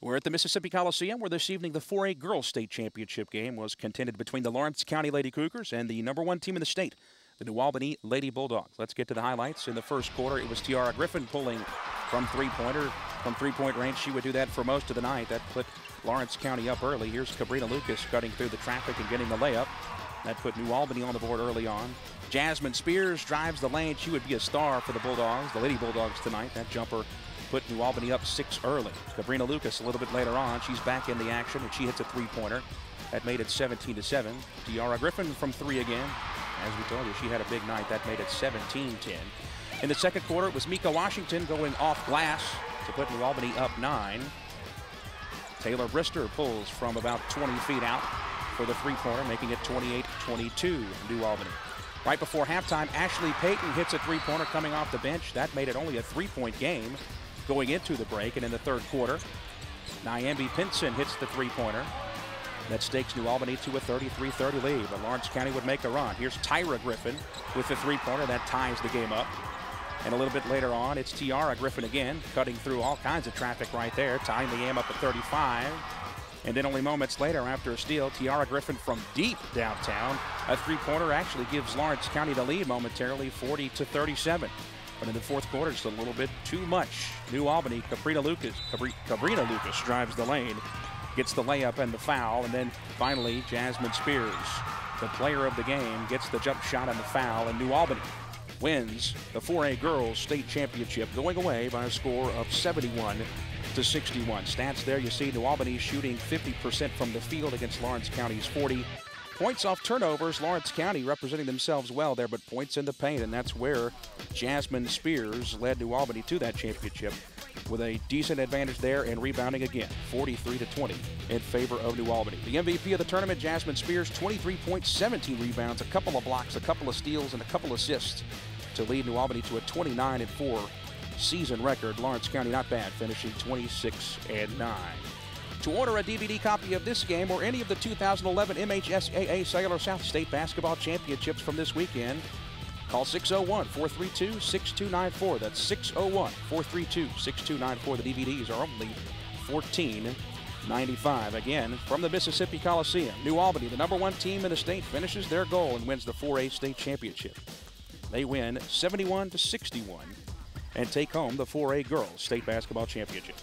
We're at the Mississippi Coliseum, where this evening the 4A Girls State Championship game was contended between the Lawrence County Lady Cougars and the #1 team in the state, the New Albany Lady Bulldogs. Let's get to the highlights. In the first quarter, it was Tiara Griffin pulling from three-point range. She would do that for most of the night. That put Lawrence County up early. Here's Cabrina Lucas cutting through the traffic and getting the layup. That put New Albany on the board early on. Jasmine Spears drives the lane. She would be a star for the Bulldogs, the Lady Bulldogs tonight. That jumper put New Albany up 6 early. Cabrina Lucas a little bit later on. She's back in the action, and she hits a three-pointer. That made it 17-7. Tiara Griffin from three again. As we told you, she had a big night. That made it 17-10. In the second quarter, it was Mika Washington going off glass to put New Albany up 9. Taylor Brister pulls from about 20 feet out for the three-pointer, making it 28-22 New Albany. Right before halftime, Ashley Payton hits a three-pointer coming off the bench. That made it only a three-point game going into the break. And in the third quarter, Nyambi Pinson hits the three-pointer. That stakes New Albany to a 33-30 lead. But Lawrence County would make a run. Here's Tyra Griffin with the three-pointer. That ties the game up. And a little bit later on, it's Tiara Griffin again, cutting through all kinds of traffic right there, tying the game up at 35. And then only moments later, after a steal, Tiara Griffin from deep downtown. A three-pointer actually gives Lawrence County the lead momentarily, 40-37. But in the fourth quarter, just a little bit too much. New Albany, Cabrina Lucas drives the lane, gets the layup and the foul, and then finally Jasmine Spears, the player of the game, gets the jump shot and the foul, and New Albany wins the 4A Girls State Championship, going away by a score of 71-61. Stats there, you see New Albany shooting 50% from the field against Lawrence County's 40. Points off turnovers, Lawrence County representing themselves well there, but points in the paint, and that's where Jasmine Spears led New Albany to that championship with a decent advantage there and rebounding again, 43-20 in favor of New Albany. The MVP of the tournament, Jasmine Spears, 23 points, 17 rebounds, a couple of blocks, a couple of steals, and a couple assists to lead New Albany to a 29-4 season record. Lawrence County not bad, finishing 26-9. To order a DVD copy of this game or any of the 2011 MHSAA Cellular South State Basketball Championships from this weekend, call 601-432-6294. That's 601-432-6294. The DVDs are only $14.95. Again, from the Mississippi Coliseum, New Albany, the #1 team in the state, finishes their goal and wins the 4A State Championship. They win 71-61 and take home the 4A Girls State Basketball Championship.